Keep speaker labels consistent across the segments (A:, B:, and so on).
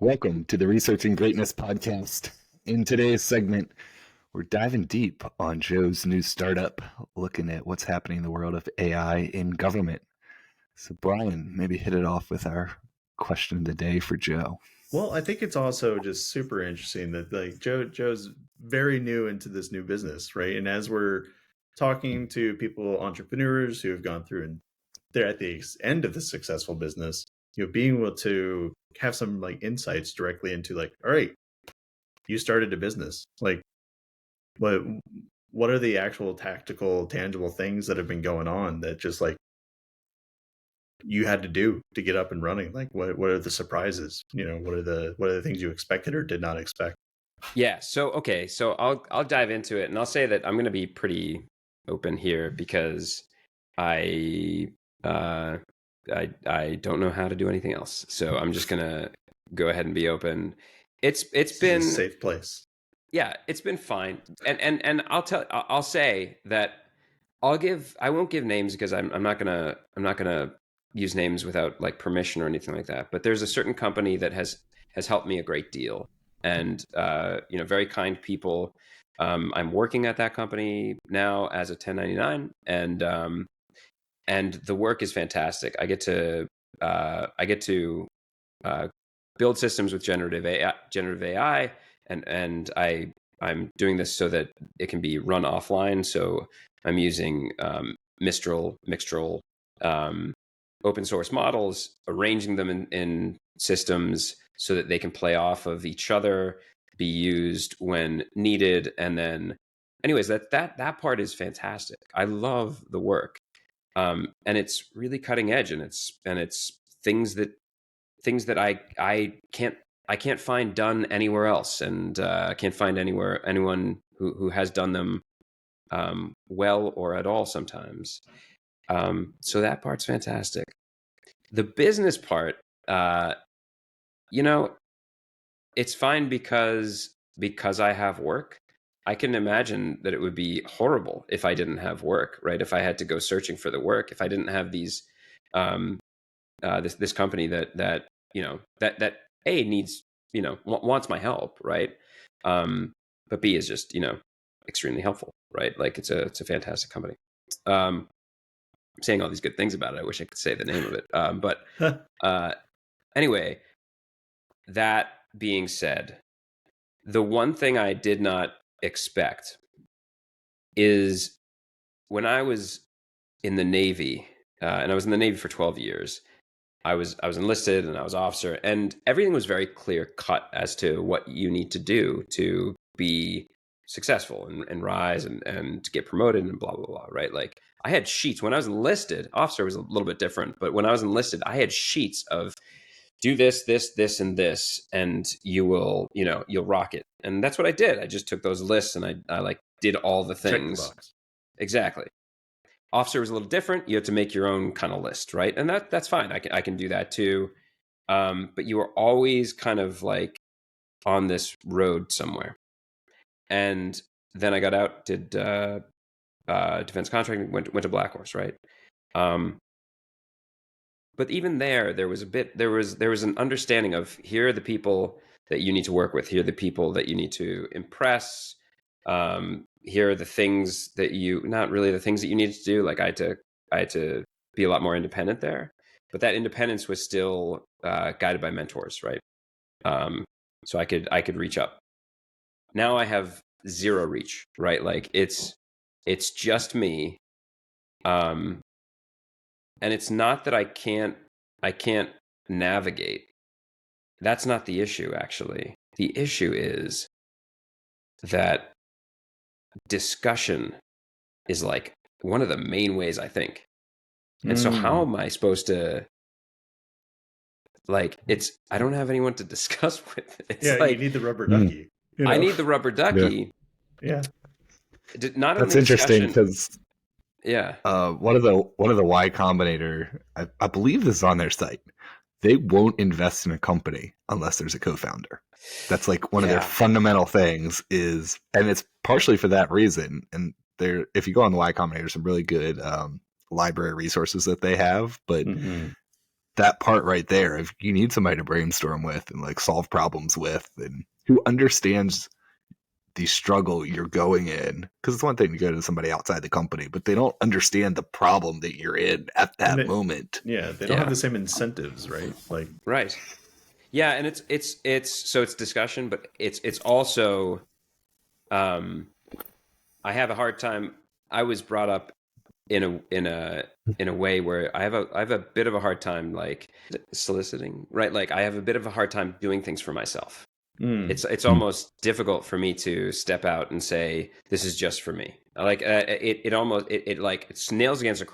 A: Welcome to the Researching Greatness podcast. In today's segment, we're diving deep on Joe's new startup, looking at what's happening in the world of AI in government. So, Brian, maybe hit it off with our question of the day for Joe.
B: Well, I think it's also just super interesting that Joe's very new into this new business, right? And as we're talking to people, entrepreneurs who have gone through and they're at the end of the successful business, being able to have some insights directly into all right, you started a business. What are the actual tactical, tangible things that have been going on that just you had to do to get up and running? What are the surprises? What are the things you expected or did not expect?
C: Yeah. So I'll dive into it, and I'll say that I'm going to be pretty open here because I don't know how to do anything else. So I'm just gonna go ahead and be open. It's been
B: a safe place.
C: Yeah, it's been fine, and I'll say that I won't give names because I'm not gonna use names without permission or anything like that. But there's a certain company that has helped me a great deal, and very kind people. I'm working at that company now as a 1099, and the work is fantastic. I get to build systems with generative AI, and I'm doing this so that it can be run offline. So I'm using Mistral open source models, arranging them in systems so that they can play off of each other, be used when needed, and then, anyways, that part is fantastic. I love the work, and it's really cutting edge, and it's things that I can't find done anywhere else, and I can't find anyone who has done them well or at all sometimes. So that part's fantastic. The business part, it's fine because I have work. I can imagine that it would be horrible if I didn't have work, right? If I had to go searching for the work, if I didn't have these, this company that A needs, wants my help, right? But B is just, extremely helpful, right? It's a fantastic company. I'm saying all these good things about it. I wish I could say the name of it. But anyway, that being said, the one thing I did not expect is when I was in the Navy, and I was in the Navy for 12 years, I was enlisted and I was officer, and everything was very clear cut as to what you need to do to be successful and rise and to get promoted and blah, blah, blah, right? I had sheets when I was enlisted. Officer was a little bit different, but when I was enlisted, I had sheets of do this, and this, and you will, you'll rock it. And that's what I did. I just took those lists and I did all the things.
B: Check the box.
C: Exactly. Officer was a little different. You have to make your own kind of list, right? And that's fine. I can do that too. But you were always kind of on this road somewhere. And then I got out, did defense contracting, went to Black Horse, right? But even there was an understanding of here are the people that you need to work with. Here are the people that you need to impress. Here are the things that not really the things that you needed to do. I had to be a lot more independent there, but that independence was still guided by mentors, right? So I could reach up. Now I have zero reach, right? It's just me. And it's not that I can't navigate. That's not the issue, actually. The issue is that discussion is one of the main ways I think. And so how am I supposed to I don't have anyone to discuss with.
B: You need the rubber ducky.
C: I need the rubber ducky.
B: Yeah.
C: Not
A: That's interesting because
C: yeah.
A: One of the Y Combinator, I believe this is on their site. They won't invest in a company unless there's a co-founder. That's one of their fundamental things is, and it's partially for that reason. And if you go on the Y Combinator, some really good library resources that they have. But that part right there, if you need somebody to brainstorm with and like solve problems with, and who understands the struggle you're going in, because it's one thing to go to somebody outside the company, but they don't understand the problem that you're in at
B: And
A: that moment.
B: Yeah, they don't have the same incentives, right? Like,
C: right. Yeah, and it's so it's discussion, but it's also I have a hard time. I was brought up in a way where I have a bit of a hard time like soliciting, right? Like I have a bit of a hard time doing things for myself. It's almost difficult for me to step out and say this is just for me. Like it almost it like it nails against a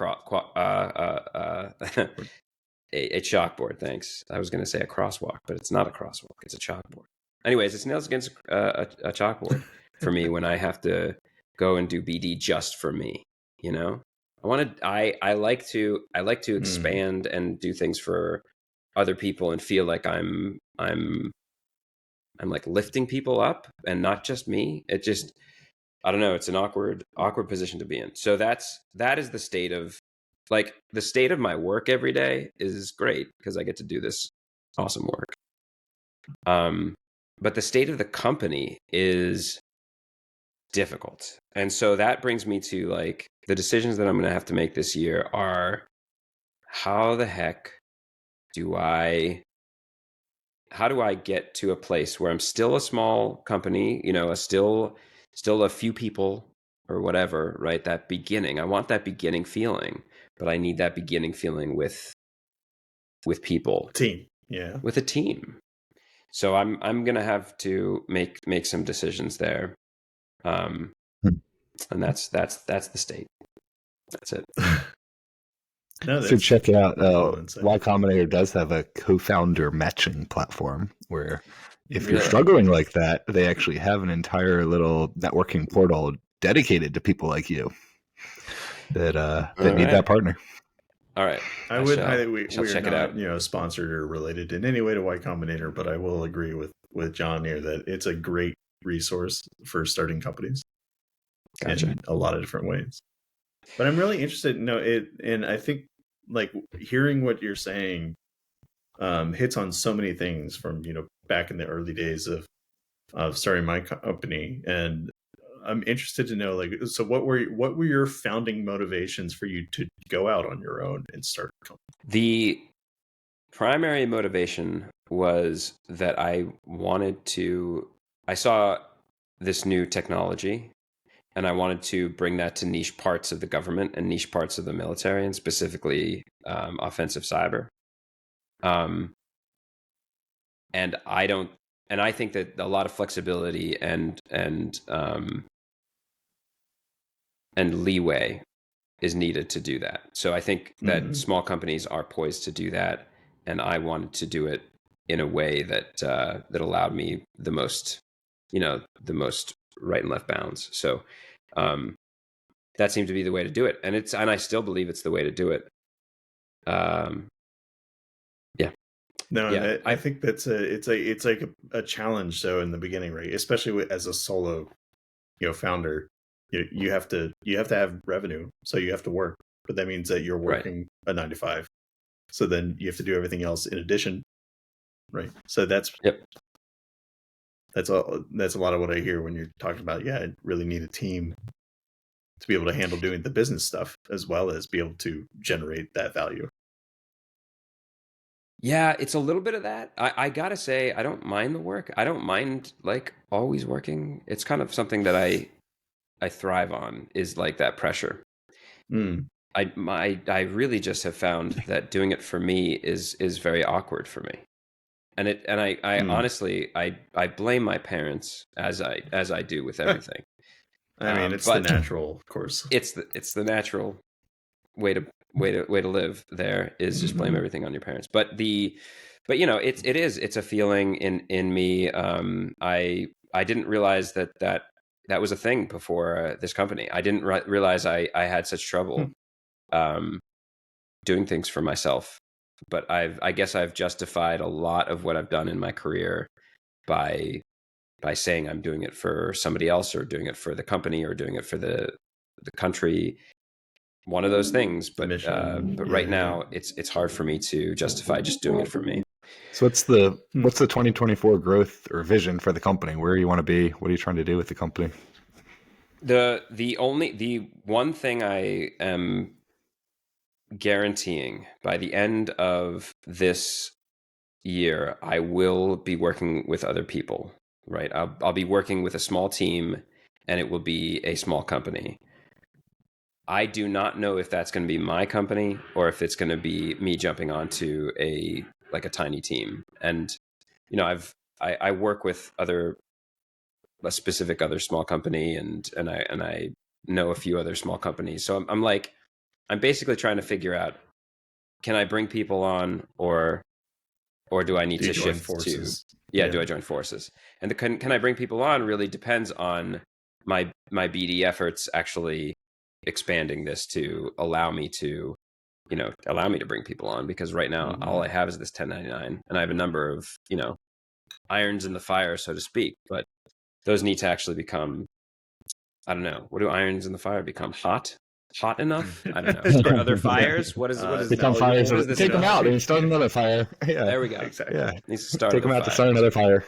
C: a chalkboard. Thanks. I was going to say a crosswalk, but it's not a crosswalk. It's a chalkboard. Anyways, it's nails against a chalkboard for me when I have to go and do BD just for me. You know, I like to expand and do things for other people and feel like I'm like lifting people up and not just me. It just, I don't know. It's an awkward position to be in. So that is the state of my work every day is great because I get to do this awesome work. But the state of the company is difficult. And so that brings me to like the decisions that I'm going to have to make this year are how the heck how do I get to a place where I'm still a small company, you know, still a few people or whatever, right? That beginning. I want that beginning feeling, but I need that beginning feeling with people.
B: Team. Yeah.
C: With a team. So I'm gonna have to make some decisions there. And that's the state. That's it.
B: No,
A: So check it out.
B: insight.
A: Y Combinator does have a co-founder matching platform where if you're
C: Really?
A: struggling like that, they actually have an entire little networking portal dedicated to people like you that need that partner.
C: All right.
B: I would highly
C: we
B: are
C: check
B: not,
C: it out.
B: you know, sponsored or related in any way to Y Combinator, but I will agree with John here that it's a great resource for starting companies in a lot of different ways. But I'm really interested in it, and I think like hearing what you're saying hits on so many things from, you know, back in the early days of starting my company. And I'm interested to know, like, so what were your founding motivations for you to go out on your own and start a company?
C: The primary motivation was that I saw this new technology and I wanted to bring that to niche parts of the government and niche parts of the military, and specifically offensive cyber. And I think that a lot of flexibility and leeway is needed to do that. So I think that small companies are poised to do that, and I wanted to do it in a way that that allowed me the most right and left bounds. So that seemed to be the way to do it, and I still believe it's the way to do it.
B: I think that's it's like a challenge. So in the beginning, right, especially as a solo, you know, founder, you have to have revenue, so you have to work, but that means that you're working a 9 to 5. So then you have to do everything else in addition, right? So that's a lot of what I hear when you're talking about. Yeah, I really need a team to be able to handle doing the business stuff as well as be able to generate that value.
C: Yeah, it's a little bit of that. I gotta say, I don't mind the work. I don't mind like always working. It's kind of something that I thrive on, is like that pressure. I really just have found that doing it for me is very awkward for me. And I honestly I blame my parents as I do with everything.
B: I mean, it's the natural, of course.
C: It's the natural way to live. There is just blame everything on your parents. But you know, it's a feeling in me. I didn't realize that was a thing before this company. I didn't realize I had such trouble doing things for myself. But I guess I've justified a lot of what I've done in my career by saying I'm doing it for somebody else, or doing it for the company, or doing it for the country. one of those things.
B: The
C: But
B: mission.
C: right
B: Yeah.
C: now, it's hard for me to justify just doing it for me.
A: So what's the 2024 growth or vision for the company? Where you want to be? What are you trying to do with the company?
C: The one thing I am guaranteeing by the end of this year, I will be working with other people, right? I'll be working with a small team, and it will be a small company. I do not know if that's going to be my company or if it's going to be me jumping onto a tiny team. And I work with a specific other small company, and I know a few other small companies. So I'm basically trying to figure out, can I bring people on, or do I need
B: Do you
C: to
B: join
C: shift
B: forces?
C: to do I join forces? And can I bring people on really depends on my BD efforts actually expanding this to allow me to bring people on, because right now all I have is this 1099, and I have a number of irons in the fire, so to speak, but those need to actually become, I don't know, what do irons in the fire become? Hot enough? I don't know. Start other fires? What is
A: Become
C: what
A: fires.
C: is this
A: Take them out
C: analogy?
A: and start another fire. Yeah.
C: There we go.
B: Exactly.
A: Yeah.
C: Needs to start
A: Take them
C: other
A: out to
C: fires.
A: start another fire.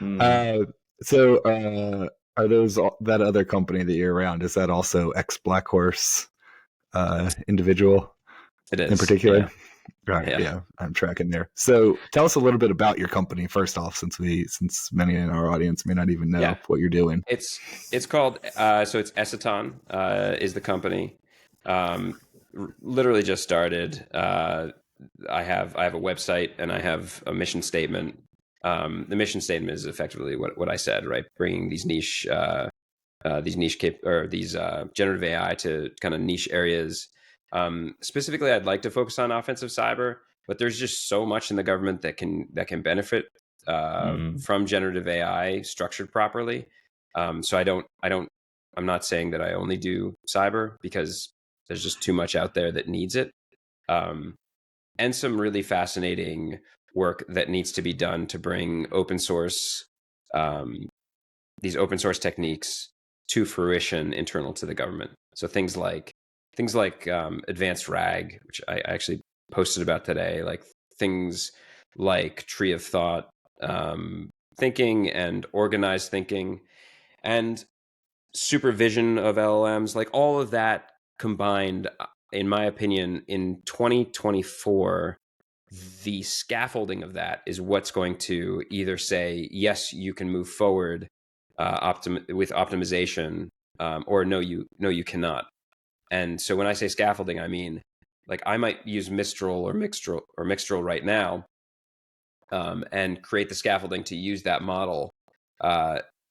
B: Mhm.
A: So are those that other company that you're around? Is that also ex Black Horse individual
C: It is
A: in particular?
C: Yeah.
A: Right.
C: Yeah.
A: Yeah, I'm tracking there. So tell us a little bit about your company first off, since many in our audience may not even know
C: Yeah.
A: what you're doing.
C: It's called so it's Essaton is the company. Literally just started. I have a website, and I have a mission statement. The mission statement is effectively what I said, right? Bringing these niche generative AI to kind of niche areas. Specifically, I'd like to focus on offensive cyber, but there's just so much in the government that can benefit from generative AI structured properly. So I'm not saying that I only do cyber, because there's just too much out there that needs it. And some really fascinating work that needs to be done to bring these open source techniques to fruition internal to the government. So things like advanced RAG, which I actually posted about today, like things like tree of thought thinking and organized thinking and supervision of LLMs, like all of that combined, in my opinion, in 2024, the scaffolding of that is what's going to either say, yes, you can move forward with optimization, or no, you cannot. And so when I say scaffolding, I mean, like, I might use Mistral or Mixtral right now, and create the scaffolding to use that model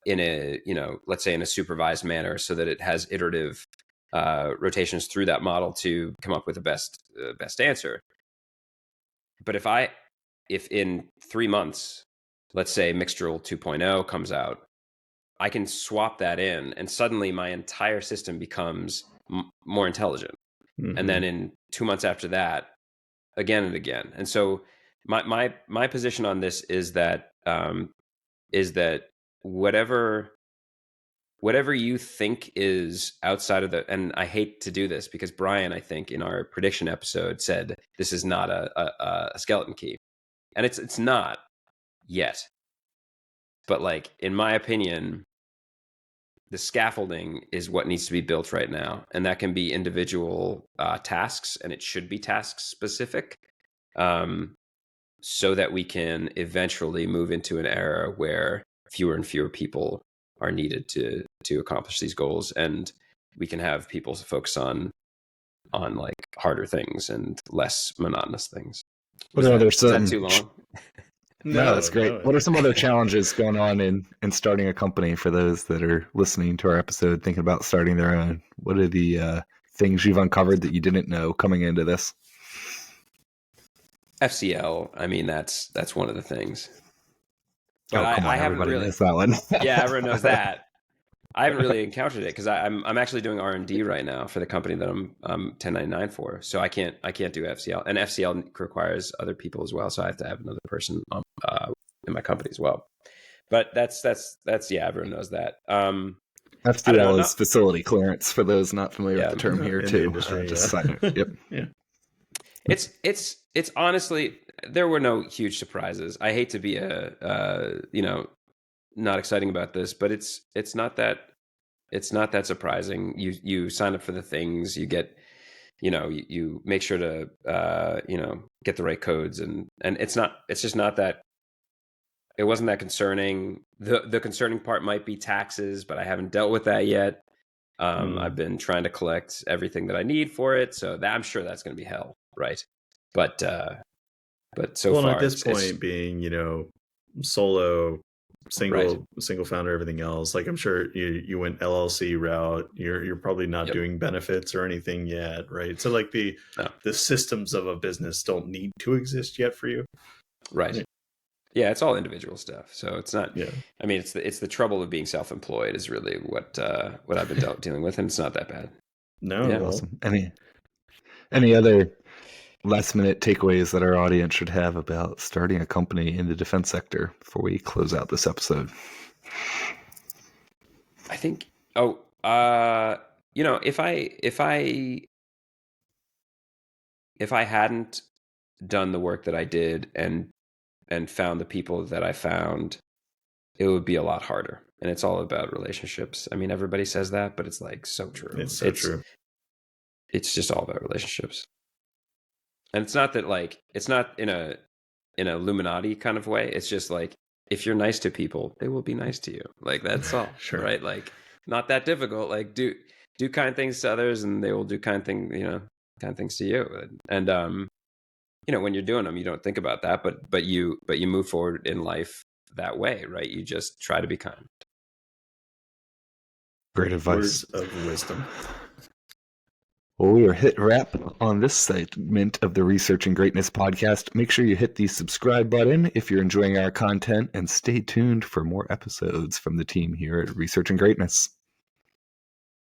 C: in a, let's say in a supervised manner, so that it has iterative rotations through that model to come up with the best answer. But if in 3 months, let's say Mixtral 2.0 comes out, I can swap that in, and suddenly my entire system becomes more intelligent. And then in 2 months after that, again and again. And so my position on this is that whatever you think is outside of and I hate to do this, because Brian, I think in our prediction episode, said this is not a skeleton key, and it's not yet. But like, in my opinion, the scaffolding is what needs to be built right now, and that can be individual tasks, and it should be task specific, so that we can eventually move into an era where fewer and fewer people are needed to accomplish these goals, and we can have people focus on like harder things and less monotonous things.
A: What are other
C: Is that too long?
A: No, that's great.
B: No.
A: What are some other challenges going on in starting a company for those that are listening to our episode, thinking about starting their own? What are the things you've uncovered that you didn't know coming into this?
C: FCL, I mean, that's one of the things. But
A: come on,
C: I haven't
A: everybody
C: really.
A: knows that one.
C: Yeah, everyone knows that. I haven't really encountered it, because I'm actually doing R&D right now for the company that I'm 1099 for. So I can't do FCL, and FCL requires other people as well. So I have to have another person in my company as well. But that's yeah, everyone knows that.
A: FCL is facility clearance for those not familiar with the term here
B: in
A: too.
B: the industry,
A: Just a side note. Yep.
B: Yeah.
C: It's honestly, there were no huge surprises. I hate to be not exciting about this, but it's not that surprising. You sign up for the things, you get, you make sure to get the right codes, and it's just not that. It wasn't that concerning. The concerning part might be taxes, but I haven't dealt with that yet. I've been trying to collect everything that I need for it, so I'm sure that's going to be hell, right? But so far,
B: at this point, being solo, single founder, everything else, like I'm sure you went LLC route. You're probably not doing benefits or anything yet, right? So like the systems of a business don't need to exist yet for you,
C: right? Yeah, it's all individual stuff. So it's not.
B: Yeah.
C: I mean, it's the trouble of being self-employed is really what I've been dealing with, and it's not that bad.
B: No,
C: yeah.
A: Awesome. Any other last-minute takeaways that our audience should have about starting a company in the defense sector before we close out this episode?
C: I think. If I hadn't done the work that I did and found the people that I found, it would be a lot harder. And it's all about relationships. I mean, everybody says that, but it's like so true.
B: It's so true.
C: It's just all about relationships. And it's not that, like, it's not in a Illuminati kind of way. It's just like, if you're nice to people, they will be nice to you. Like, that's all.
B: Sure.
C: Right? Like, not that difficult. Like, do kind things to others, and they will do kind things to you. And when you're doing them, you don't think about that, but you move forward in life that way, right? You just try to be kind.
A: Great advice.
B: Words of wisdom.
A: Well, we are hit wrap on this segment of the Researching Greatness podcast. Make sure you hit the subscribe button if you're enjoying our content, and stay tuned for more episodes from the team here at Researching Greatness.